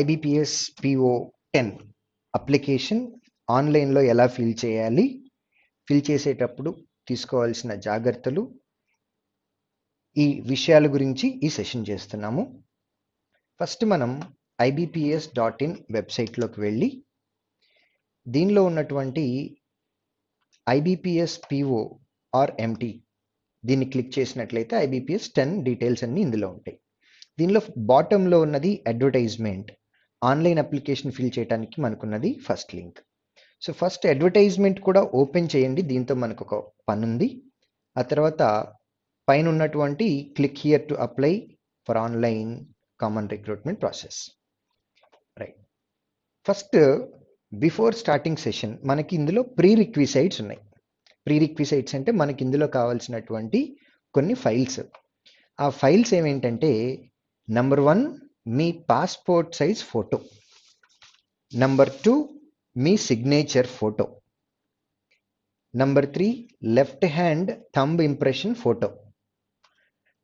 IBPS PO10 application ఆన్లైన్లో ఎలా fill చేయాలి, ఫిల్ చేసేటప్పుడు తీసుకోవాల్సిన జాగ్రత్తలు, ఈ విషయాల గురించి ఈ సెషన్ చేస్తున్నాము. ఫస్ట్ మనం ibps.in వెబ్సైట్లోకి వెళ్ళి దీనిలో ఉన్నటువంటి IBPS PO ఆర్ MT దీన్ని క్లిక్ చేసినట్లయితే IBPS 10 డీటెయిల్స్ అన్నీ ఇందులో ఉంటాయి. దీనిలో బాటంలో ఉన్నది అడ్వర్టైజ్మెంట్, ఆన్లైన్ అప్లికేషన్ ఫిల్ చేయడానికి మనకున్నది first link. So first advertisement కూడా ఓపెన్ చేయండి, దీంతో మనకు ఒక పని ఉంది. ఆ తర్వాత పైన ఉన్నటువంటి click here to apply for online common recruitment process. Right, first before starting session మనకి ఇందులో ప్రీ రిక్విసైట్స్ ఉన్నాయి. ప్రీ రిక్విసైట్స్ అంటే మనకి ఇందులో కావాల్సినటువంటి కొన్ని ఫైల్స్. ఆ ఫైల్స్ ఏమేంటంటే నంబర్ 1 మీ పాస్పోర్ట్ సైజ్ ఫోటో, నంబర్ 2 మీ signature photo, number 3 left hand thumb impression photo,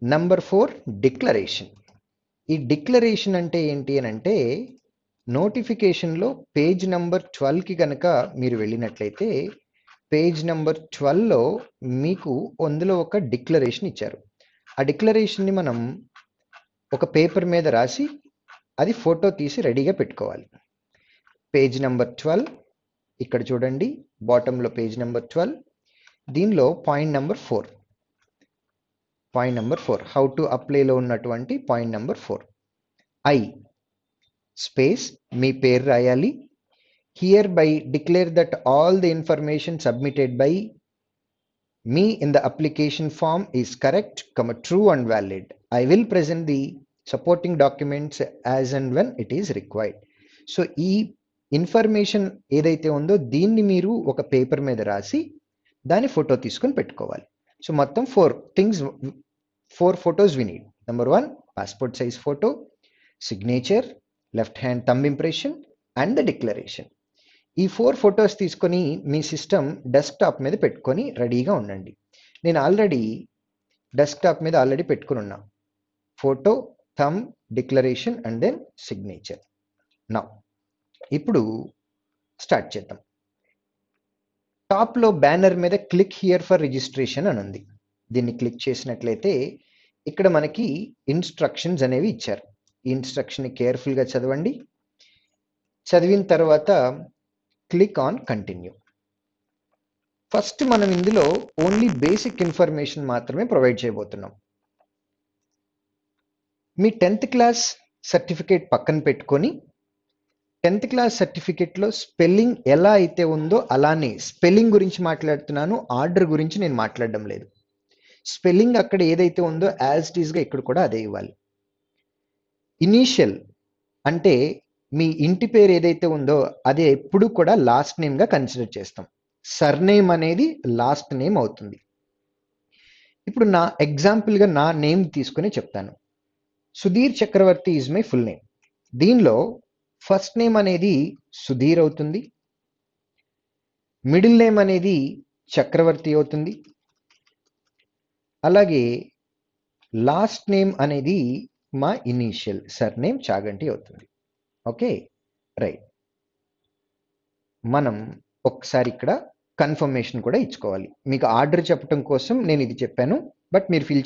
number 4 declaration. ఈ డిక్లరేషన్ అంటే ఏంటి అని అంటే నోటిఫికేషన్లో పేజ్ నంబర్ 12కి కనుక మీరు వెళ్ళినట్లయితే పేజ్ నెంబర్ 12లో మీకు అందులో ఒక డిక్లరేషన్ ఇచ్చారు. ఆ డిక్లరేషన్ని మనం ఒక పేపర్ మీద రాసి అది ఫోటో తీసి రెడీగా పెట్టుకోవాలి. పేజ్ నెంబర్ 12 ఇక్కడ చూడండి, బాటంలో పేజ్ నెంబర్ 12, దీనిలో పాయింట్ నెంబర్ 4 హౌ టు అప్లైలో ఉన్నటువంటి పాయింట్ నెంబర్ 4, ఐ స్పేస్ మీ పేరు రాయాలి. Hereby declare that all the information submitted by me in the application form is correct, true and valid. I will present the supporting documents as and when it is required. So ఈ information ఏదైతే ఉందో దీన్ని మీరు ఒక paper మీద రాసి దాని photo తీసుకొని పెట్టుకోవాలి. సో మొత్తం 4 photos we need. Number 1 passport size photo, signature, left hand thumb impression and the declaration. ఈ 4 ఫొటోస్ తీసుకొని మీ సిస్టమ్ డెస్క్టాప్ మీద పెట్టుకొని రెడీగా ఉండండి. నేను ఆల్రెడీ డెస్క్టాప్ మీద పెట్టుకుని ఉన్నా, photo, thumb, declaration and then signature. Now ఇప్పుడు స్టార్ట్ చేద్దాం. టాప్లో బ్యానర్ మీద క్లిక్ హియర్ ఫర్ రిజిస్ట్రేషన్ అని ఉంది. దీన్ని క్లిక్ చేసినట్లయితే ఇక్కడ మనకి ఇన్స్ట్రక్షన్స్ అనేవి ఇచ్చారు. ఈ ఇన్స్ట్రక్షన్ కేర్ఫుల్గా చదవండి. చదివిన తర్వాత క్లిక్ ఆన్ కంటిన్యూ. ఫస్ట్ మనం ఇందులో ఓన్లీ బేసిక్ ఇన్ఫర్మేషన్ మాత్రమే ప్రొవైడ్ చేయబోతున్నాం. మీ 10th క్లాస్ సర్టిఫికేట్ పక్కన పెట్టుకొని 10th క్లాస్ సర్టిఫికేట్లో స్పెల్లింగ్ ఎలా అయితే ఉందో అలానే స్పెల్లింగ్ గురించి మాట్లాడుతున్నాను, ఆర్డర్ గురించి నేను మాట్లాడడం లేదు. స్పెల్లింగ్ అక్కడ ఏదైతే ఉందో యాజ్ ఇట్ ఈస్గా ఇక్కడ కూడా అదే ఇవ్వాలి. ఇనీషియల్ అంటే మీ ఇంటి పేరు ఏదైతే ఉందో అదే ఎప్పుడు కూడా లాస్ట్ నేమ్గా కన్సిడర్ చేస్తాం. సర్నేమ్ అనేది లాస్ట్ నేమ్ అవుతుంది. ఇప్పుడు నా ఎగ్జాంపుల్గా నా నేమ్ తీసుకొని చెప్తాను. సుధీర్ చక్రవర్తి ఈజ్ మై ఫుల్ నేమ్. దీనిలో ఫస్ట్ నేమ్ అనేది సుధీర్ అవుతుంది, మిడిల్ నేమ్ అనేది చక్రవర్తి అవుతుంది, అలాగే లాస్ట్ నేమ్ అనేది మా ఇనీషియల్ సర్నేమ్ చాగంటి అవుతుంది. Okay, right. మనం ఒకసారి ఇక్కడ కన్ఫర్మేషన్ కూడా ఇచ్చుకోవాలి. మీకు ఆర్డర్ చెప్పడం కోసం నేను ఇది చెప్పాను, బట్ మీరు ఫిల్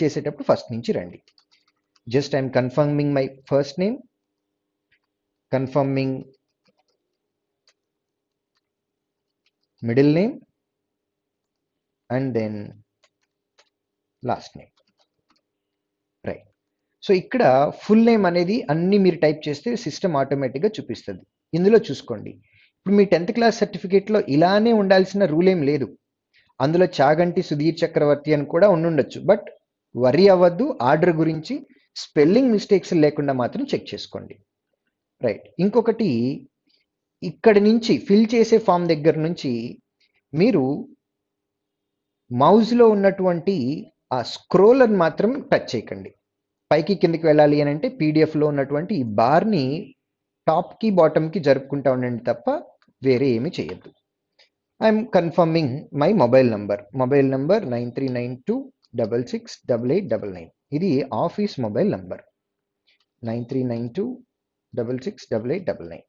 చేసేటప్పుడు ఫస్ట్ నుంచి రండి. Just I'm confirming my first name, confirming middle name and then last name. Right. So ఇక్కడ ఫుల్ నేమ్ అనేది అన్ని మీరు టైప్ చేస్తే సిస్టమ్ ఆటోమేటిక్గా చూపిస్తుంది. ఇందులో చూసుకోండి, ఇప్పుడు మీ 10th క్లాస్ సర్టిఫికేట్లో ఇలానే ఉండాల్సిన రూల్ ఏం లేదు. అందులో చాగంటి సుధీర్ చక్రవర్తి అని కూడా ఉండుండొచ్చు, బట్ వరీ అవ్వద్దు. ఆర్డర్ గురించి స్పెల్లింగ్ మిస్టేక్స్ లేకుండా మాత్రం చెక్ చేసుకోండి. రైట్. ఇంకొకటి, ఇక్కడి నుంచి ఫిల్ చేసే ఫామ్ దగ్గర నుంచి మీరు మౌజ్లో ఉన్నటువంటి ఆ స్క్రోలర్ మాత్రం టచ్ చేయకండి. పైకి కిందకి వెళ్ళాలి అని అంటే పీడిఎఫ్లో ఉన్నటువంటి ఈ బార్ని టాప్కి బాటమ్కి జరుపుకుంటా ఉండండి తప్ప వేరే ఏమి చేయొద్దు. I'm confirming my mobile number 9392668899. ఇది office mobile number 9392 668899.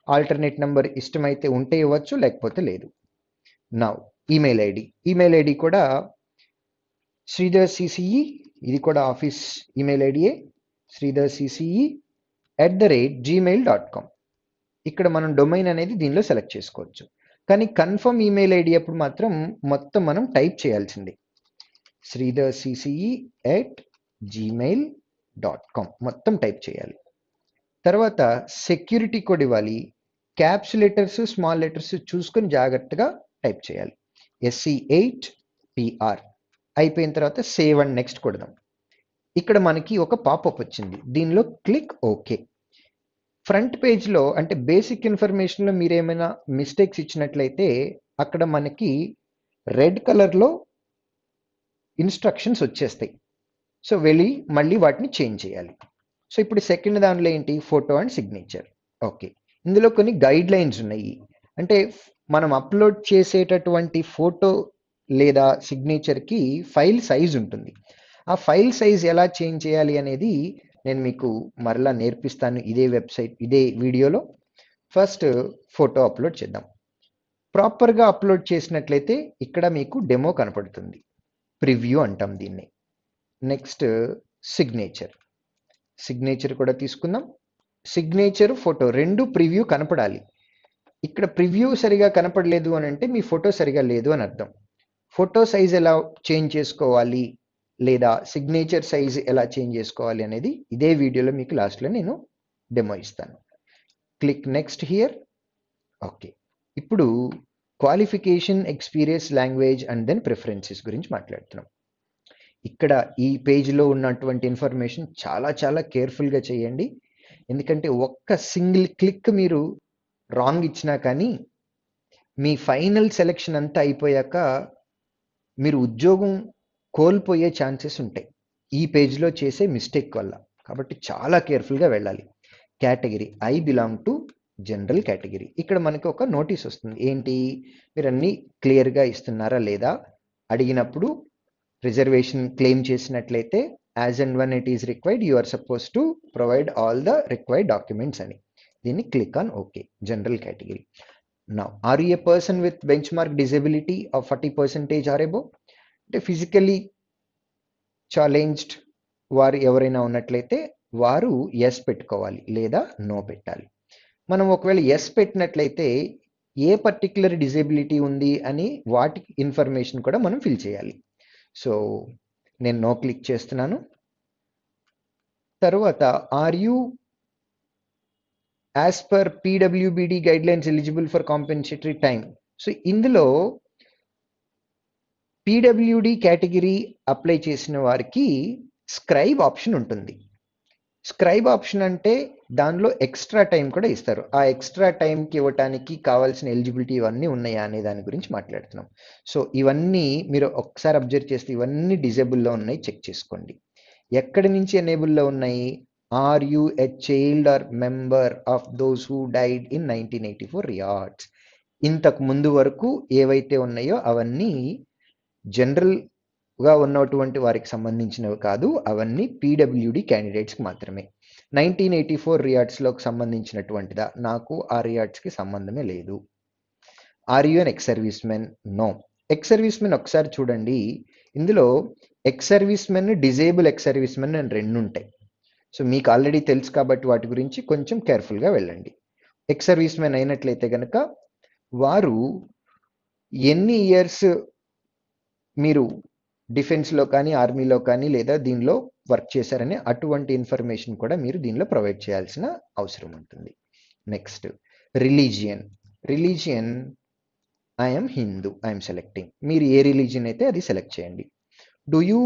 Alternate number ఇష్టమైతే ఉంటే ఇవ్వచ్చు, లేకపోతే లేదు. నౌ ఈమెయిల్ ఐడి కూడా శ్రీధర్ సిసిఈ, ఇది కూడా ఆఫీస్ ఈమెయిల్ ఐడియే, శ్రీధర్ సిసిఈ @gmail.com. ఇక్కడ మనం డొమైన్ అనేది దీనిలో సెలెక్ట్ చేసుకోవచ్చు. కానీ కన్ఫర్మ్ ఈమెయిల్ ఐడి అప్పుడు మాత్రం మొత్తం మనం టైప్ చేయాల్సింది. శ్రీధర్ సిసిఈ @gmail.com మొత్తం టైప్ చేయాలి. తర్వాత సెక్యూరిటీ కోడ్ ఇవ్వాలి. క్యాప్స్ లెటర్స్, స్మాల్ లెటర్స్ చూసుకొని జాగ్రత్తగా టైప్ చేయాలి. SC8PR అయిపోయిన తర్వాత సేవ్ అండ్ నెక్స్ట్ కొడదాం. ఇక్కడ మనకి ఒక పాపప్ వచ్చింది. దీనిలో క్లిక్ ఓకే. ఫ్రంట్ పేజ్లో అంటే బేసిక్ ఇన్ఫర్మేషన్లో మీరు ఏమైనా మిస్టేక్స్ ఇచ్చినట్లయితే అక్కడ మనకి రెడ్ కలర్లో ఇన్స్ట్రక్షన్స్ వచ్చేస్తాయి. సో వెళ్ళి మళ్ళీ వాటిని చేంజ్ చేయాలి. సో ఇప్పుడు సెకండ్ దానిలో ఏంటి, ఫోటో అండ్ సిగ్నేచర్. ఓకే, ఇందులో కొన్ని గైడ్ లైన్స్ ఉన్నాయి. అంటే మనం అప్లోడ్ చేసేటటువంటి ఫోటో లేదా సిగ్నేచర్కి ఫైల్ సైజ్ ఉంటుంది. ఆ ఫైల్ సైజ్ ఎలా చేంజ్ చేయాలి అనేది నేను మీకు మరలా నేర్పిస్తాను ఇదే వీడియోలో. ఫస్ట్ ఫోటో అప్లోడ్ చేద్దాం. ప్రాపర్గా అప్లోడ్ చేసినట్లయితే ఇక్కడ మీకు డెమో కనపడుతుంది, ప్రివ్యూ అంటాం దీన్ని. నెక్స్ట్ సిగ్నేచర్ కూడా తీసుకుందాం. సిగ్నేచర్ ఫోటో రెండు ప్రివ్యూ కనపడాలి. ఇక్కడ ప్రివ్యూ సరిగా కనపడలేదు అని అంటే మీ ఫోటో సరిగా లేదు అని అర్థం. ఫోటో సైజ్ ఎలా చేంజ్ చేసుకోవాలి లేదా సిగ్నేచర్ సైజ్ ఎలా చేంజ్ చేసుకోవాలి అనేది ఇదే వీడియోలో మీకు లాస్ట్లో నేను డెమో ఇస్తాను. Click next here. ఓకే, ఇప్పుడు qualification, experience, language and then preferences గురించి మాట్లాడుతున్నాం. ఇక్కడ ఈ పేజ్లో ఉన్నటువంటి ఇన్ఫర్మేషన్ చాలా చాలా కేర్ఫుల్గా చేయండి. ఎందుకంటే ఒక్క సింగిల్ క్లిక్ మీరు రాంగ్ ఇచ్చినా కానీ మీ ఫైనల్ సెలెక్షన్ అంతా అయిపోయాక మీరు ఉద్యోగం కోల్పోయే ఛాన్సెస్ ఉంటాయి ఈ పేజ్లో చేసే మిస్టేక్ వల్ల. కాబట్టి చాలా కేర్ఫుల్గా వెళ్ళాలి. Category I belong to general category. ఇక్కడ మనకి ఒక నోటీస్ వస్తుంది. ఏంటి, మీరు అన్నీ క్లియర్గా ఇస్తున్నారా లేదా అడిగినప్పుడు రిజర్వేషన్ క్లెయిమ్ చేసినట్లయితే as and when it is required you are suppose to provide all the required documents అని. దీన్ని click on okay. General category. Now are you a person with benchmark disability of 40% or above? అంటే physically challenged వారు ఎవరైనా ఉన్నట్లయితే వారు yes పెట్టుకోవాలి లేదా no పెట్టాలి. మనం ఒకవేళ ఎస్ పెట్టినట్లయితే ఏ పర్టిక్యులర్ డిజబిలిటీ ఉంది అని వాటి ఇన్ఫర్మేషన్ కూడా మనం ఫిల్ చేయాలి. సో నేను నో క్లిక్ చేస్తున్నాను. తర్వాత are you as per PWBD guidelines eligible for compensatory time? So ఇందులో PWD కేటగిరీ అప్లై చేసిన వారికి స్క్రైబ్ ఆప్షన్ ఉంటుంది. స్క్రైబ్ ఆప్షన్ అంటే దానిలో ఎక్స్ట్రా టైం కూడా ఇస్తారు. ఆ ఎక్స్ట్రా టైంకి ఇవ్వటానికి కావాల్సిన ఎలిజిబిలిటీ ఇవన్నీ ఉన్నాయా అనే దాని గురించి మాట్లాడుతున్నాం. సో ఇవన్నీ మీరు ఒకసారి అబ్జర్వ్ చేస్తే ఇవన్నీ డిజేబుల్లో ఉన్నాయి, చెక్ చేసుకోండి. ఎక్కడి నుంచి ఎనేబుల్లో ఉన్నాయి? Are you a child or member of those who died in 1984 riots. ఇంతకు ముందు వరకు ఏవైతే ఉన్నాయో అవన్నీ జనరల్గా ఉన్నటువంటి వారికి సంబంధించినవి కాదు, అవన్నీ PWD క్యాండిడేట్స్కి మాత్రమే. 1984 రియార్డ్స్లోకి సంబంధించినటువంటిదా? నాకు ఆ రియార్డ్స్కి సంబంధమే లేదు. Are you an ex service men? No. Ex service men ఒకసారి చూడండి, ఇందులో ex service men, disable ex service men అని రెండు ఉంటాయి. సో మీకు ఆల్రెడీ తెలుసు కాబట్టి వాటి గురించి కొంచెం కేర్ఫుల్గా వెళ్ళండి. ఎక్స్ సర్వీస్ మెన్ అయినట్లయితే కనుక వారు ఎన్ని ఇయర్స్ మీరు డిఫెన్స్లో కానీ ఆర్మీలో కానీ లేదా దీనిలో వర్క్ చేశారని అటువంటి ఇన్ఫర్మేషన్ కూడా మీరు దీనిలో ప్రొవైడ్ చేయాల్సిన అవసరం ఉంటుంది. Next religion I'm Hindu, I'm selecting. మీరు ఏ రిలీజియన్ అయితే అది సెలెక్ట్ చేయండి. Do you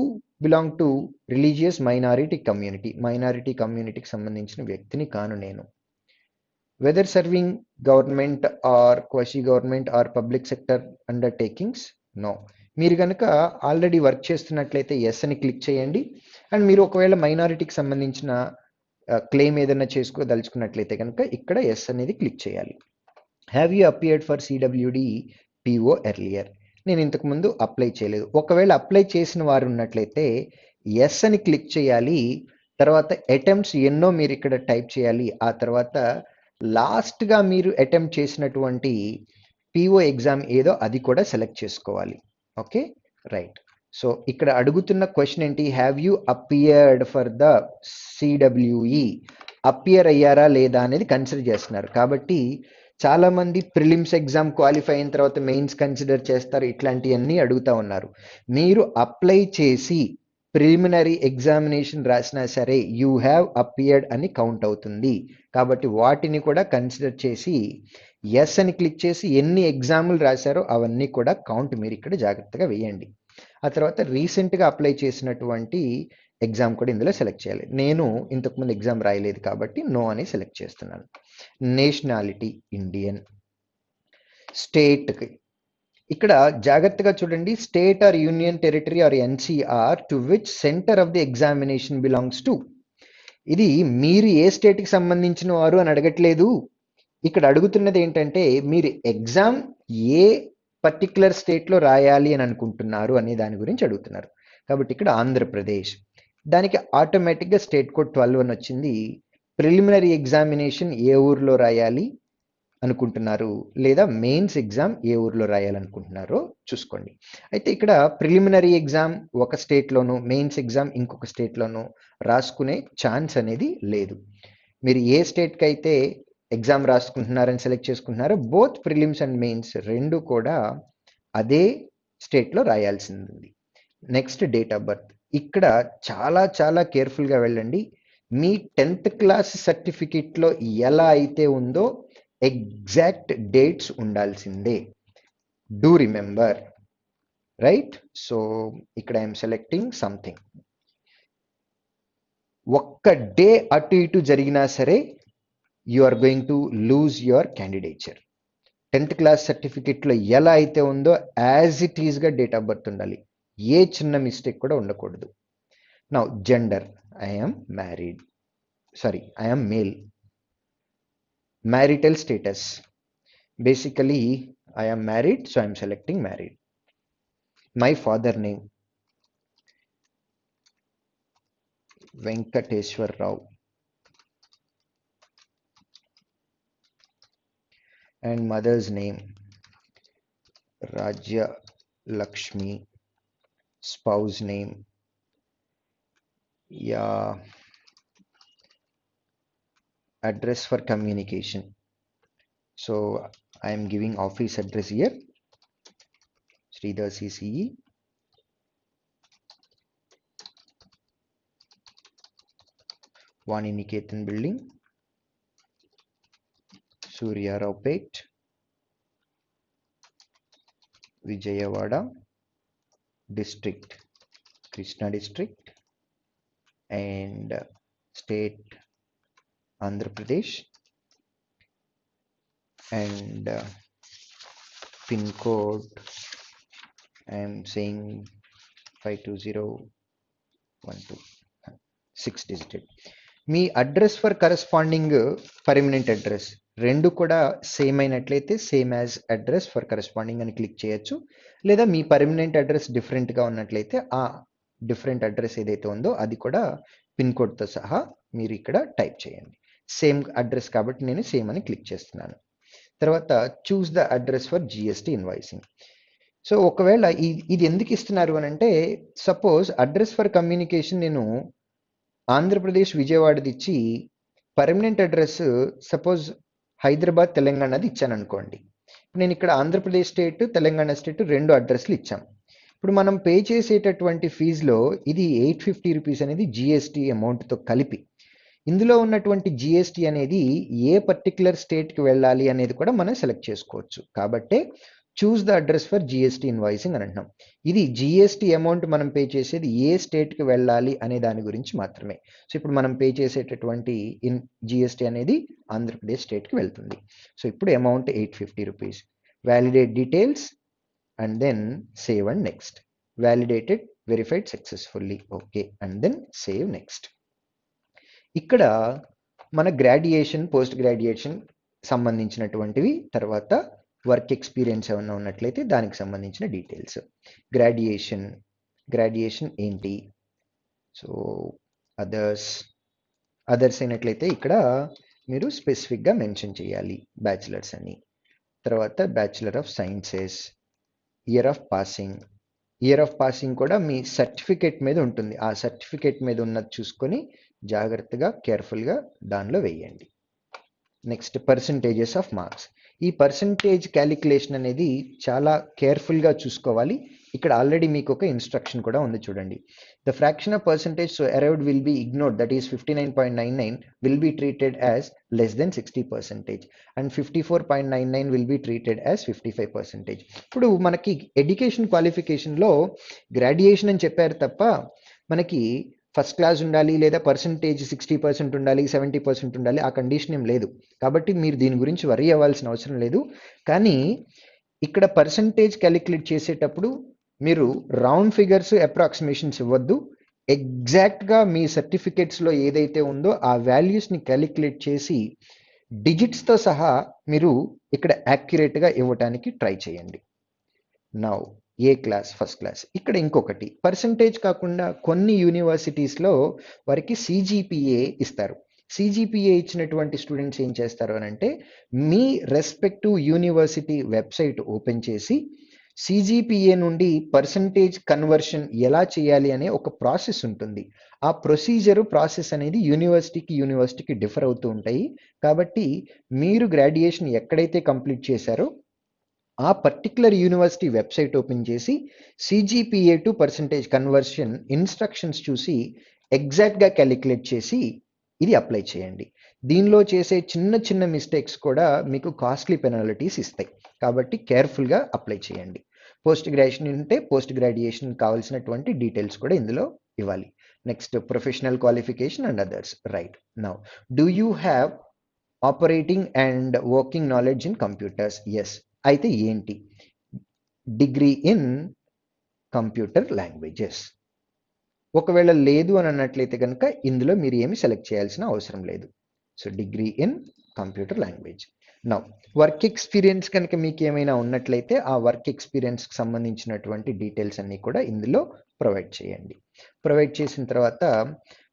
belong to religious minority community? Minority కమ్యూనిటీకి సంబంధించిన వ్యక్తిని కాను నేను. Whether serving government or quasi government or public sector undertakings? No. మీరు కనుక ఆల్రెడీ వర్క్ చేస్తున్నట్లయితే ఎస్ అని క్లిక్ చేయండి. అండ్ మీరు ఒకవేళ మైనారిటీకి సంబంధించిన క్లెయిమ్ ఏదైనా చేసుకోదలుచుకున్నట్లయితే కనుక ఇక్కడ ఎస్ అనేది క్లిక్ చేయాలి. Have you appeared for CWD PO earlier? నేను ఇంతకుముందు అప్లై చేయలేదు. ఒకవేళ అప్లై చేసిన వారు ఉన్నట్లయితే ఎస్ అని క్లిక్ చేయాలి. తర్వాత అటెంప్ట్స్ ఎన్నో మీరు ఇక్కడ టైప్ చేయాలి. ఆ తర్వాత లాస్ట్గా మీరు అటెంప్ట్ చేసినటువంటి పిఓ ఎగ్జామ్ ఏదో అది కూడా సెలెక్ట్ చేసుకోవాలి. Okay, right. సో ఇక్కడ అడుగుతున్న క్వశ్చన్ ఏంటి, have you appeared for the సిడబ్ల్యూఈ, appear అయ్యారా లేదా అనేది కన్సిడర్ చేస్తున్నారు. కాబట్టి చాలామంది ప్రిలిమ్స్ ఎగ్జామ్ క్వాలిఫై అయిన తర్వాత మెయిన్స్ కన్సిడర్ చేస్తారు, ఇట్లాంటివన్నీ అడుగుతూ ఉన్నారు. మీరు అప్లై చేసి ప్రిలిమినరీ ఎగ్జామినేషన్ రాసినా సరే యూ హ్యావ్ అపియర్డ్ అని కౌంట్ అవుతుంది. కాబట్టి వాటిని కూడా కన్సిడర్ చేసి ఎస్ అని క్లిక్ చేసి ఎన్ని ఎగ్జాములు రాశారో అవన్నీ కూడా కౌంట్ మీరు ఇక్కడ జాగ్రత్తగా వేయండి. ఆ తర్వాత రీసెంట్గా అప్లై చేసినటువంటి ఎగ్జామ్ కూడా ఇందులో సెలెక్ట్ చేయాలి. నేను ఇంతకుముందు ఎగ్జామ్ రాయలేదు కాబట్టి నో అని సెలెక్ట్ చేస్తున్నాను. Nationality Indian. స్టేట్కి ఇక్కడ జాగ్రత్తగా చూడండి, state or union territory are NCR to which centre of the examination belongs to. ఇది మీరు ఏ స్టేట్కి సంబంధించిన వారు అని అడగట్లేదు. ఇక్కడ అడుగుతున్నది ఏంటంటే మీరు ఎగ్జామ్ ఏ పర్టికులర్ స్టేట్లో రాయాలి అని అనుకుంటున్నారు అనే దాని గురించి అడుగుతున్నారు. కాబట్టి ఇక్కడ ఆంధ్రప్రదేశ్, దానికి ఆటోమేటిక్గా స్టేట్ కోడ్ 12 అని వచ్చింది. ప్రిలిమినరీ ఎగ్జామినేషన్ ఏ ఊర్లో రాయాలి అనుకుంటున్నారు, లేదా మెయిన్స్ ఎగ్జామ్ ఏ ఊర్లో రాయాలనుకుంటున్నారో చూసుకోండి. అయితే ఇక్కడ ప్రిలిమినరీ ఎగ్జామ్ ఒక స్టేట్లోనూ మెయిన్స్ ఎగ్జామ్ ఇంకొక స్టేట్లోనూ రాసుకునే ఛాన్స్ అనేది లేదు. మీరు ఏ స్టేట్కి అయితే ఎగ్జామ్ రాసుకుంటున్నారని సెలెక్ట్ చేసుకుంటున్నారో బోత్ ప్రిలిమ్స్ అండ్ మెయిన్స్ రెండు కూడా అదే స్టేట్లో రాయాల్సింది. Next date of birth. ఇక్కడ చాలా చాలా కేర్ఫుల్గా వెళ్ళండి. మీ 10th క్లాస్ సర్టిఫికెట్లో ఎలా అయితే ఉందో ఎగ్జాక్ట్ డేట్స్ ఉండాల్సిందే. Do remember, right? సో ఇక్కడ ఐఎమ్ సెలెక్టింగ్ సంథింగ్. ఒక్క డే అటు ఇటు జరిగినా సరే you are going to lose your candidature. 10th class సర్టిఫికెట్లో ఎలా అయితే ఉందో యాజ్ ఇట్ ఈస్గా డేట్ ఆఫ్ బర్త్ ఉండాలి. ఏ చిన్న మిస్టేక్ కూడా ఉండకూడదు. Now gender, I'm married, sorry I'm male. Marital status, basically I am married, so I am selecting married. My father name, Venkateshwar Rao. And mother's name, Rajya Lakshmi. Spouse name, yeah. Address for communication, so I am giving office address here, Sridhar CCE, Vani Niketan building, Surya Raupet, Vijayawada district, Krishna district, and state Andhra Pradesh, and pin code I am saying 52012, 6 digit. Me address for corresponding permanent address రెండు కూడా same అయినట్లయితే same as address for corresponding అని click చేయొచ్చు, లేదా మీ permanent address డిఫరెంట్గా ఉన్నట్లయితే ఆ different address ఏదైతే ఉందో అది కూడా పిన్ కోడ్తో సహా మీరు ఇక్కడ టైప్ చేయండి. సేమ్ అడ్రస్ కాబట్టి నేను సేమ్ అని క్లిక్ చేస్తున్నాను. తర్వాత choose the address for GST invoicing. So ఒకవేళ ఇది ఎందుకు ఇస్తున్నారు అని అంటే, సపోజ్ అడ్రస్ ఫర్ కమ్యూనికేషన్ నేను ఆంధ్రప్రదేశ్ విజయవాడది ఇచ్చి పర్మనెంట్ అడ్రస్ సపోజ్ హైదరాబాద్ తెలంగాణది ఇచ్చాను అనుకోండి. నేను ఇక్కడ ఆంధ్రప్రదేశ్ స్టేట్ తెలంగాణ స్టేట్ రెండు అడ్రస్లు ఇచ్చాం. ఇప్పుడు మనం పే చేసేటటువంటి ఫీజులో ఇది 850 రూపీస్ అనేది జిఎస్టీ అమౌంట్తో కలిపి. ఇందులో ఉన్నటువంటి జిఎస్టీ అనేది ఏ పర్టికులర్ స్టేట్కి వెళ్ళాలి అనేది కూడా మనం సెలెక్ట్ చేసుకోవచ్చు. కాబట్టే choose the address for GST invoicing అని అంటున్నాం. ఇది జిఎస్టీ అమౌంట్ మనం పే చేసేది ఏ స్టేట్కి వెళ్ళాలి అనే దాని గురించి మాత్రమే. సో ఇప్పుడు మనం పే చేసేటటువంటి జిఎస్టీ అనేది ఆంధ్రప్రదేశ్ స్టేట్కి వెళ్తుంది. సో ఇప్పుడు amount 850 rupees. Validate details and then save and next. Validated, verified successfully, okay and then save next. ఇక్కడ మన గ్రాడ్యుయేషన్, పోస్ట్ గ్రాడ్యుయేషన్ సంబంధించినటువంటివి, తర్వాత వర్క్ ఎక్స్పీరియన్స్ ఏమన్నా ఉన్నట్లయితే దానికి సంబంధించిన డీటెయిల్స్. గ్రాడ్యుయేషన్ ఏంటి? సో అదర్స్ అయినట్లయితే ఇక్కడ మీరు స్పెసిఫిక్గా మెన్షన్ చేయాలి బ్యాచిలర్స్ అని. తర్వాత bachelor of sciences, year of passing కూడా మీ సర్టిఫికేట్ మీద ఉంటుంది. ఆ సర్టిఫికేట్ మీద ఉన్నది చూసుకొని జాగ్రత్తగా కేర్ఫుల్గా దానిలో వేయండి. Next percentages of marks. ఈ పర్సంటేజ్ క్యాలిక్యులేషన్ అనేది చాలా కేర్ఫుల్గా చూసుకోవాలి. ఇక్కడ ఆల్రెడీ మీకు ఒక ఇన్స్ట్రక్షన్ కూడా ఉంది చూడండి. The fraction of percentage so arrived will be ignored, that is 59.99 will be treated as less than 60% and 54.99 will be treated as 55%. ఇప్పుడు మనకి ఎడ్యుకేషన్ క్వాలిఫికేషన్లో గ్రాడ్యుయేషన్ అని చెప్పారు తప్ప మనకి ఫస్ట్ క్లాస్ ఉండాలి లేదా పర్సంటేజ్ 60% ఉండాలి 70% ఉండాలి ఆ కండిషన్ ఏం లేదు. కాబట్టి మీరు దీని గురించి వరీ అవ్వాల్సిన అవసరం లేదు. కానీ ఇక్కడ పర్సంటేజ్ క్యాలిక్యులేట్ చేసేటప్పుడు మీరు రౌండ్ ఫిగర్స్ అప్రాక్సిమేషన్స్ ఇవ్వద్దు. ఎగ్జాక్ట్గా మీ సర్టిఫికేట్స్లో ఏదైతే ఉందో ఆ వాల్యూస్ని క్యాలిక్యులేట్ చేసి డిజిట్స్తో సహా మీరు ఇక్కడ యాక్యురేట్గా ఇవ్వటానికి ట్రై చేయండి. నౌ ఏ క్లాస్, ఫస్ట్ క్లాస్. ఇక్కడ ఇంకొకటి పర్సంటేజ్ కాకుండా కొన్ని యూనివర్సిటీస్లో వారికి సిజిపిఏ ఇస్తారు. సిజిపిఏ ఇచ్చినటువంటి స్టూడెంట్స్ ఏం చేస్తారు అని అంటే మీ రెస్పెక్టివ్ యూనివర్సిటీ వెబ్సైట్ ఓపెన్ చేసి సిజిపిఏ నుండి పర్సంటేజ్ కన్వర్షన్ ఎలా చేయాలి అనే ఒక ప్రాసెస్ ఉంటుంది. ఆ ప్రాసెస్ అనేది యూనివర్సిటీకి డిఫర్ అవుతూ ఉంటాయి. కాబట్టి మీరు గ్రాడ్యుయేషన్ ఎక్కడైతే కంప్లీట్ చేశారో ఆ పర్టికులర్ యూనివర్సిటీ వెబ్సైట్ ఓపెన్ చేసి CGPA to percentage conversion instructions చూసి ఎగ్జాక్ట్గా క్యాలిక్యులేట్ చేసి ఇది అప్లై చేయండి. దీనిలో చేసే చిన్న చిన్న మిస్టేక్స్ కూడా మీకు కాస్ట్లీ పెనాల్టీస్ ఇస్తాయి. కాబట్టి కేర్ఫుల్గా అప్లై చేయండి. పోస్ట్ గ్రాడ్యుయేషన్ ఉంటే పోస్ట్ గ్రాడ్యుయేషన్ కావాల్సినటువంటి డీటెయిల్స్ కూడా ఇందులో ఇవ్వాలి. Next professional qualification and others. Right. Now do you have operating and working knowledge in computers? Yes. అయితే ఏంటి? Degree in computer languages. ఒకవేళ లేదు అని అన్నట్లయితే కనుక ఇందులో మీరు ఏమి సెలెక్ట్ చేయాల్సిన అవసరం లేదు. So degree in computer language. Now work experience కనుక మీకు ఏమైనా ఉన్నట్లయితే ఆ వర్క్ ఎక్స్పీరియన్స్కి సంబంధించినటువంటి డీటెయిల్స్ అన్నీ కూడా ఇందులో ప్రొవైడ్ చేయండి. ప్రొవైడ్ చేసిన తర్వాత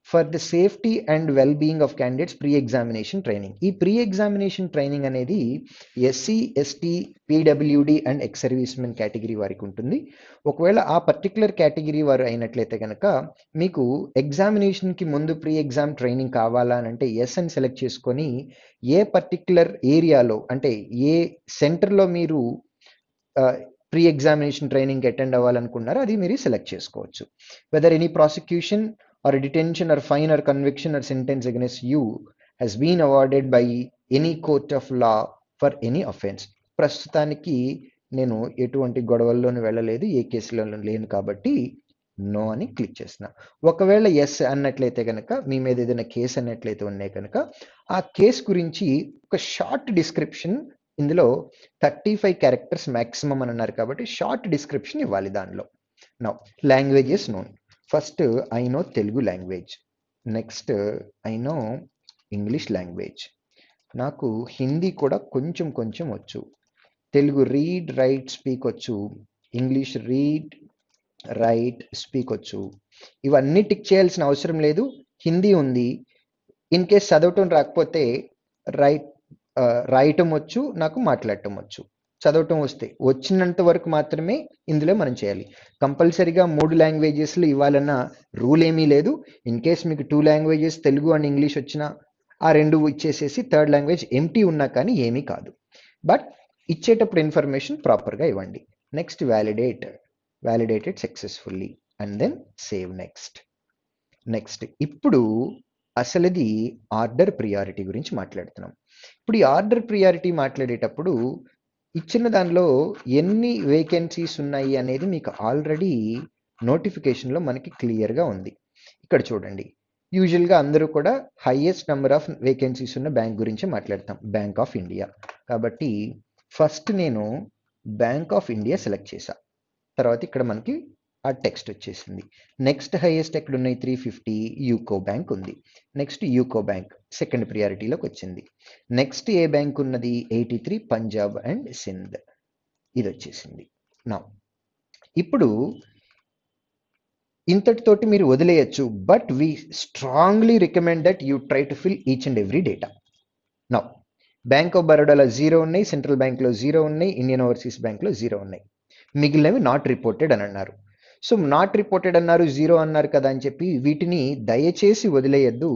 for the safety and well being of candidates pre examination training. ఈ ప్రీ ఎగ్జామినేషన్ ట్రైనింగ్ అనేది SC, ST, PWD and X service men category వారికి ఉంటుంది. ఒకవేళ ఆ పర్టికులర్ కేటగిరీ వారు అయినట్లయితే కనుక మీకు ఎగ్జామినేషన్కి ముందు ప్రీ ఎగ్జామ్ ట్రైనింగ్ కావాలా అని అంటే ఎస్ అని సెలెక్ట్ చేసుకొని ఏ పర్టికులర్ ఏరియాలో అంటే ఏ సెంటర్లో మీరు ప్రీ ఎగ్జామినేషన్ ట్రైనింగ్ అటెండ్ అవ్వాలనుకున్నారో అది మీరు సెలెక్ట్ చేసుకోవచ్చు. Weather any prosecution or detention or fine or conviction or sentence against you has been awarded by any court of law for any offense. ప్రస్తుతానికి నేను ఎటువంటి గొడవల్లోనూ వెళ్ళలేదు, ఏ కేసులోనూ లేను కాబట్టి నో అని క్లిక్ చేసిన. ఒకవేళ ఎస్ అన్నట్లయితే కనుక మీ మీద ఏదైనా కేసు అన్నట్లయితే ఉన్నాయి కనుక ఆ కేసు గురించి ఒక షార్ట్ డిస్క్రిప్షన్ ఇందులో 35 క్యారెక్టర్స్ మ్యాక్సిమం అని అన్నారు కాబట్టి షార్ట్ డిస్క్రిప్షన్ ఇవ్వాలి దానిలో. Now languages known. First I know Telugu language. Next I know English language. నాకు హిందీ కూడా కొంచెం కొంచెం వచ్చు. తెలుగు రీడ్ రైట్ స్పీక్ వచ్చు. ఇంగ్లీష్ రీడ్ రైట్ స్పీక్ వచ్చు. ఇవన్నీ టిక్ చేయాల్సిన అవసరం లేదు. హిందీ ఉంది. ఇన్ కేస్ చదవటం రాకపోతే రాయటం వచ్చు, నాకు మాట్లాడటం వచ్చు. చదవటం వస్తే వచ్చినంత వరకు మాత్రమే ఇందులో మనం చేయాలి. కంపల్సరీగా 3 లాంగ్వేజెస్లు ఇవ్వాలన్న రూల్ ఏమీ లేదు. ఇన్ కేస్ మీకు 2 లాంగ్వేజెస్ తెలుగు అండ్ ఇంగ్లీష్ వచ్చినా ఆ 2 ఇచ్చేసేసి థర్డ్ లాంగ్వేజ్ ఎంటీ ఉన్నా కానీ ఏమీ కాదు. బట్ ఇచ్చేటప్పుడు ఇన్ఫర్మేషన్ ప్రాపర్గా ఇవ్వండి. Next validated successfully and then save next. ఇప్పుడు అసలుది ఆర్డర్ ప్రియారిటీ గురించి మాట్లాడుతున్నాం. ఇప్పుడు ఈ ఆర్డర్ ప్రియారిటీ మాట్లాడేటప్పుడు ఇచ్చిన దానిలో ఎన్ని వేకెన్సీస్ ఉన్నాయి అనేది మీకు ఆల్రెడీ నోటిఫికేషన్లో మనకి క్లియర్గా ఉంది. ఇక్కడ చూడండి. యూజువల్గా అందరూ కూడా హైయెస్ట్ నెంబర్ ఆఫ్ వేకెన్సీస్ ఉన్న బ్యాంక్ గురించి మాట్లాడతాం, బ్యాంక్ ఆఫ్ ఇండియా. కాబట్టి ఫస్ట్ నేను బ్యాంక్ ఆఫ్ ఇండియా సెలెక్ట్ చేశా. తర్వాత ఇక్కడ మనకి ఆ టెక్స్ట్ వచ్చేసింది. నెక్స్ట్ హైయెస్ట్ ఎక్కడ ఉన్నాయి? 350 యూకో బ్యాంక్ ఉంది. నెక్స్ట్ యూకో బ్యాంక్ సెకండ్ ప్రియారిటీలోకి వచ్చింది. నెక్స్ట్ ఏ బ్యాంక్ ఉన్నది? 83 పంజాబ్ అండ్ సింధ్, ఇది వచ్చేసింది. నా ఇప్పుడు ఇంతటితోటి మీరు వదిలేయచ్చు, but we strongly recommend that you try to fill each and every data. Now bank of బరోడాలో 0 ఉన్నాయి, సెంట్రల్ బ్యాంక్లో 0 ఉన్నాయి, ఇండియన్ ఓవర్సీస్ బ్యాంక్లో 0 ఉన్నాయి. మిగిలినవి నాట్ రిపోర్టెడ్ అని అన్నారు. సో నాట్ రిపోర్టెడ్ అన్నారు, 0 అన్నారు కదా అని చెప్పి వీటిని దయచేసి వదిలేయద్దు.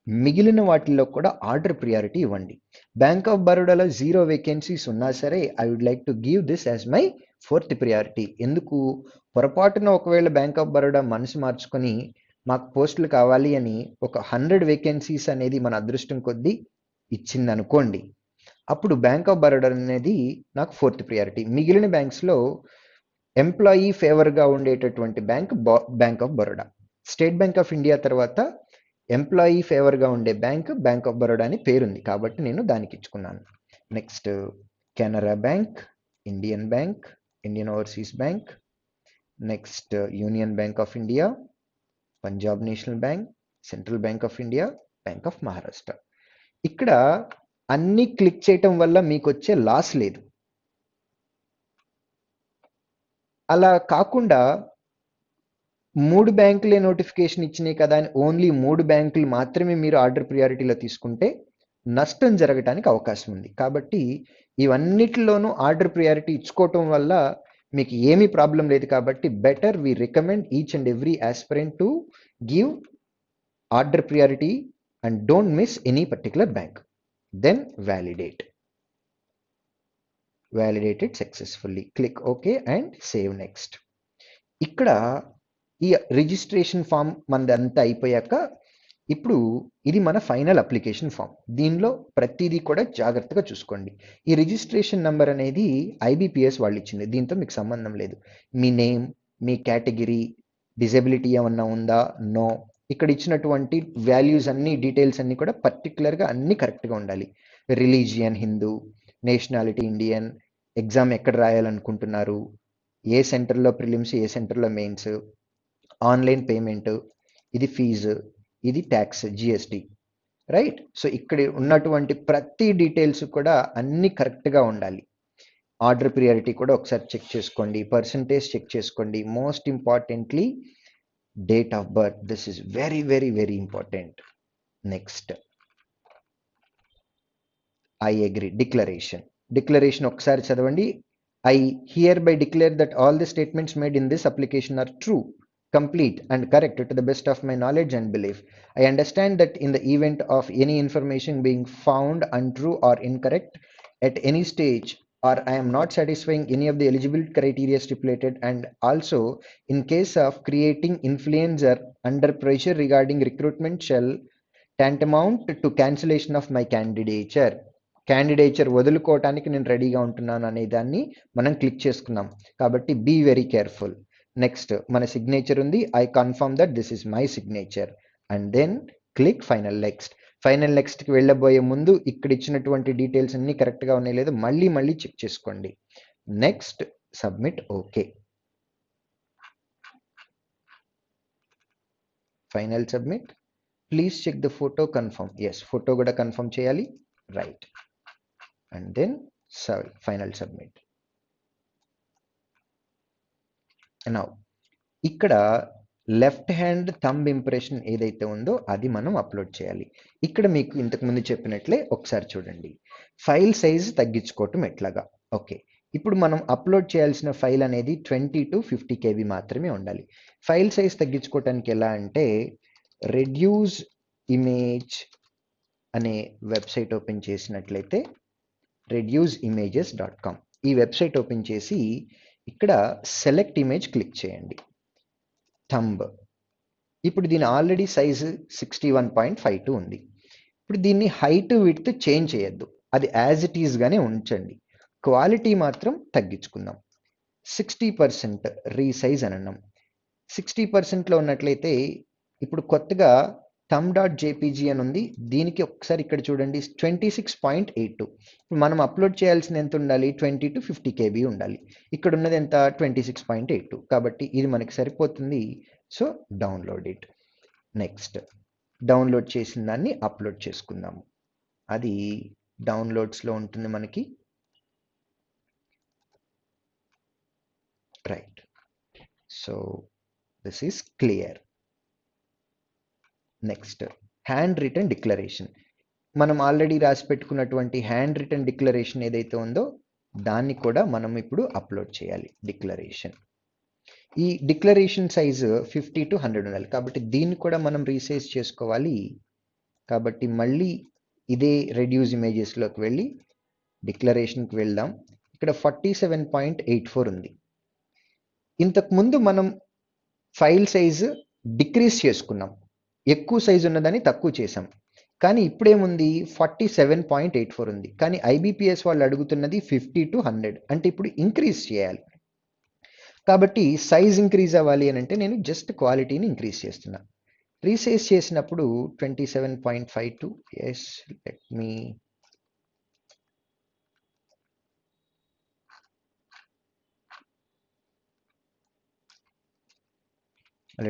మిగిలిన వాటిల్లో కూడా ఆర్డర్ ప్రియారిటీ ఇవ్వండి. బ్యాంక్ ఆఫ్ బరోడాలో 0 వేకెన్సీస్ ఉన్నా సరే I would like to give this as my 4th priority. ఎందుకు, పొరపాటున ఒకవేళ బ్యాంక్ ఆఫ్ బరోడా మనసు మార్చుకొని మాకు పోస్టులు కావాలి అని ఒక 100 వేకెన్సీస్ అనేది మన అదృష్టం కొద్దీ ఇచ్చింది అనుకోండి, అప్పుడు బ్యాంక్ ఆఫ్ బరోడా అనేది నాకు 4th ప్రియారిటీ. మిగిలిన బ్యాంక్స్లో ఎంప్లాయీ ఫేవర్గా ఉండేటటువంటి bank of Baroda. State bank of India తర్వాత ఎంప్లాయీ ఫేవర్గా ఉండే బ్యాంక్ ఆఫ్ బరోడా అని పేరుంది కాబట్టి నేను దానికి ఇచ్చుకున్నాను. Next Canara bank, Indian bank, Indian overseas bank, next union bank of India, Punjab national bank, central bank of India, bank of Maharashtra. ఇక్కడ అన్ని క్లిక్ చేయటం వల్ల మీకు వచ్చే లాస్ లేదు. అలా కాకుండా 3 బ్యాంకులే నోటిఫికేషన్ ఇచ్చినాయి కదా అని ఓన్లీ 3 బ్యాంకులు మాత్రమే మీరు ఆర్డర్ ప్రియారిటీలో తీసుకుంటే నష్టం జరగటానికి అవకాశం ఉంది. కాబట్టి ఇవన్నిటిలోనూ ఆర్డర్ ప్రియారిటీ ఇచ్చుకోవటం వల్ల మీకు ఏమీ ప్రాబ్లం లేదు. కాబట్టి better we recommend each and every aspirant to give order priority and don't miss any particular bank. Then validated successfully. Click OK and save next. ఇక్కడ ఈ రిజిస్ట్రేషన్ ఫామ్ మనదంతా అయిపోయాక ఇప్పుడు ఇది మన ఫైనల్ అప్లికేషన్ ఫామ్. దీనిలో ప్రతిదీ కూడా జాగ్రత్తగా చూసుకోండి. ఈ రిజిస్ట్రేషన్ నెంబర్ అనేది ఐబిపిఎస్ వాళ్ళు ఇచ్చింది, దీంతో మీకు సంబంధం లేదు. మీ నేమ్, మీ కేటగిరీ, డిజబిలిటీ ఏమన్నా ఉందా, నో. ఇక్కడ ఇచ్చినటువంటి వాల్యూస్ అన్ని, డీటెయిల్స్ అన్ని కూడా పర్టికులర్గా అన్ని కరెక్ట్గా ఉండాలి. Religion Hindu, nationality Indian, exam ఎక్కడ రాయాలనుకుంటున్నారు, ఏ సెంటర్లో ప్రిలిమ్స్, ఏ సెంటర్లో మెయిన్స్, ఆన్లైన్ పేమెంట్, ఇది ఫీజు, ఇది ట్యాక్స్, జిఎస్టి, రైట్. సో ఇక్కడ ఉన్నటువంటి ప్రతి డీటెయిల్స్ కూడా అన్ని కరెక్ట్గా ఉండాలి. ఆర్డర్ ప్రియారిటీ కూడా ఒకసారి చెక్ చేసుకోండి, పర్సంటేజ్ చెక్ చేసుకోండి. Most importantly date of birth, this is very very very important. Next I agree declaration ఒకసారి చదవండి. I hereby declare that all the statements made in this application are true, complete and correct to the best of my knowledge and belief. I understand that in the event of any information being found untrue or incorrect at any stage, or I am not satisfying any of the eligibility criteria stipulated, and also in case of creating influencer under pressure regarding recruitment shall tantamount to cancellation of my candidature. Candidature వదులుకోవటానికి నేను రెడీగా ఉంటున్నాను అనే దాన్ని మనం click చేసుకున్నాం కాబట్టి be very careful. Next మన సిగ్నేచర్ ఉంది, I confirm that this is my signature and then click final నెక్స్ట్కి వెళ్ళబోయే ముందు ఇక్కడ ఇచ్చినటువంటి డీటెయిల్స్ అన్ని కరెక్ట్గా ఉన్నాయి లేదో మళ్ళీ చెక్ చేసుకోండి. Next submit okay. Final submit. Please check the photo confirm. Yes, photo కూడా కన్ఫర్మ్ చేయాలి, right. And then final submit. Now ఇక్కడ లెఫ్ట్ హ్యాండ్ థంబ్ ఇంప్రెషన్ ఏదైతే ఉందో అది మనం అప్లోడ్ చేయాలి. ఇక్కడ మీకు ఇంతకుముందు చెప్పినట్లే ఒకసారి చూడండి, ఫైల్ సైజ్ తగ్గించుకోవటం ఎట్లాగా. ఓకే, ఇప్పుడు మనం అప్లోడ్ చేయాల్సిన ఫైల్ అనేది 20 to 50 KB మాత్రమే ఉండాలి. ఫైల్ సైజ్ తగ్గించుకోవటానికి ఎలా అంటే రెడ్యూస్ ఇమేజ్ అనే వెబ్సైట్ ఓపెన్ చేసినట్లయితే reduceimages.com, ఈ వెబ్సైట్ ఓపెన్ చేసి ఇక్కడ సెలెక్ట్ ఇమేజ్ క్లిక్ చేయండి. థంబ్, ఇప్పుడు దీని ఆల్రెడీ సైజు 61.52 ఉంది. ఇప్పుడు దీన్ని హైట్ విడ్త్ చేంజ్ చేయొద్దు, అది యాజ్ ఇట్ ఈస్గానే ఉంచండి. క్వాలిటీ మాత్రం తగ్గించుకుందాం. 60% రీసైజ్ అని అన్నాం. 60%లో ఉన్నట్లయితే ఇప్పుడు కొత్తగా thumb.jpg అని ఉంది, దీనికి ఒకసారి ఇక్కడ చూడండి 26.82. ఇప్పుడు మనం అప్లోడ్ చేయాల్సిన ఎంత ఉండాలి, 20 to 50 KB ఉండాలి. ఇక్కడ ఉన్నది ఎంత, 26.82. కాబట్టి ఇది మనకి సరిపోతుంది. So download it. Next download చేసిన దాన్ని అప్లోడ్ చేసుకుందాము. అది డౌన్లోడ్స్లో ఉంటుంది మనకి, right. So this is clear. Next hand written declaration. మనం ఆల్రెడీ రాసి పెట్టుకున్నటువంటి హ్యాండ్ రిటన్ డిక్లరేషన్ ఏదైతే ఉందో దాన్ని కూడా మనం ఇప్పుడు అప్లోడ్ చేయాలి. డిక్లరేషన్, ఈ డిక్లరేషన్ సైజు 50 to 100 ఉండాలి. కాబట్టి దీన్ని కూడా మనం రీసైజ్ చేసుకోవాలి. కాబట్టి మళ్ళీ ఇదే రెడ్యూస్ ఇమేజెస్లోకి వెళ్ళి డిక్లరేషన్కి వెళ్దాం. ఇక్కడ 47.84 ఉంది. ఇంతకుముందు మనం ఫైల్ సైజు డిక్రీజ్ చేసుకున్నాం, ఎక్కువ సైజు ఉన్నదాన్ని తక్కువ చేసాం. కానీ ఇప్పుడేముంది 47.84 ఉంది. కానీ ఐబిపిఎస్ వాళ్ళు అడుగుతున్నది 50 to 100, అంటే ఇప్పుడు ఇంక్రీజ్ చేయాలి. కాబట్టి సైజ్ ఇంక్రీజ్ అవ్వాలి అని అంటే నేను జస్ట్ క్వాలిటీని ఇంక్రీజ్ చేస్తున్నా. రీసైజ్ చేసినప్పుడు 27.52. Yes, let me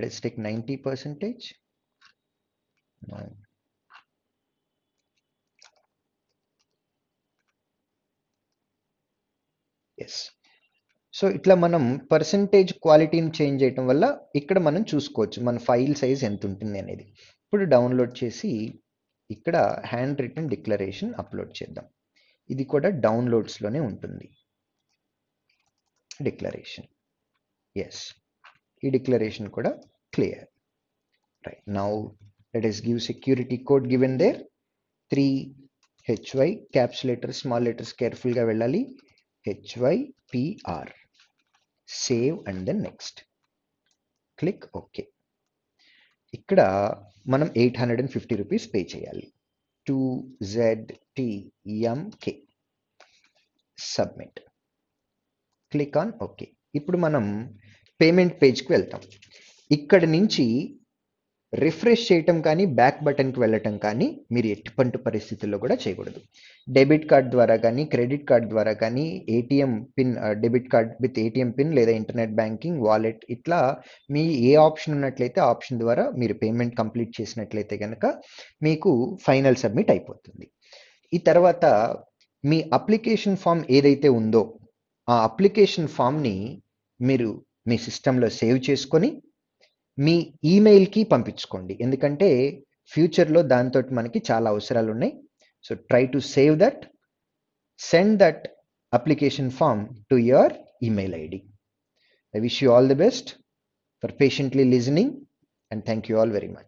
let's take 90%. No. Yes. So ఇట్లా మనం పర్సంటేజ్ క్వాలిటీని చేంజ్ చేయటం వల్ల ఇక్కడ మనం చూసుకోవచ్చు మన ఫైల్ సైజ్ ఎంత ఉంటుంది అనేది. ఇప్పుడు డౌన్లోడ్ చేసి ఇక్కడ హ్యాండ్ రిటన్ డిక్లరేషన్ అప్లోడ్ చేద్దాం. ఇది కూడా డౌన్లోడ్స్లోనే ఉంటుంది డిక్లరేషన్. ఎస్, ఈ డిక్లరేషన్ కూడా clear. Right, now let us give security code given there. 3HY, caps letters, small letters careful గా వెళ్ళాలి. HYPR, save and then next. Click OK. ఇక్కడ మనం 850 రూపీస్ పే చేయాలి. 2ZTMK, submit. Click on okay. ఇప్పుడు మనం payment పేజ్కి వెళ్తాం. ఇక్కడ నుంచి రిఫ్రెష్ చేయటం కానీ బ్యాక్ బటన్కి వెళ్ళటం కానీ మీరు ఎటువంటి పరిస్థితుల్లో కూడా చేయకూడదు. డెబిట్ కార్డ్ ద్వారా కానీ క్రెడిట్ కార్డ్ ద్వారా కానీ ATM pin, debit card with ATM pin లేదా ఇంటర్నెట్ బ్యాంకింగ్, వాలెట్, ఇట్లా మీ ఏ ఆప్షన్ ఉన్నట్లయితే ఆప్షన్ ద్వారా మీరు పేమెంట్ కంప్లీట్ చేసినట్లయితే కనుక మీకు ఫైనల్ సబ్మిట్ అయిపోతుంది. ఈ తర్వాత మీ అప్లికేషన్ ఫామ్ ఏదైతే ఉందో ఆ అప్లికేషన్ ఫామ్ని మీరు మీ సిస్టంలో సేవ్ చేసుకొని మీ ఈమెయిల్కి పంపించుకోండి. ఎందుకంటే ఫ్యూచర్లో దాంతో మనకి చాలా అవసరాలు ఉన్నాయి. So try to save that, send that application form to your email ID. I wish you all the best for patiently listening and thank you all very much.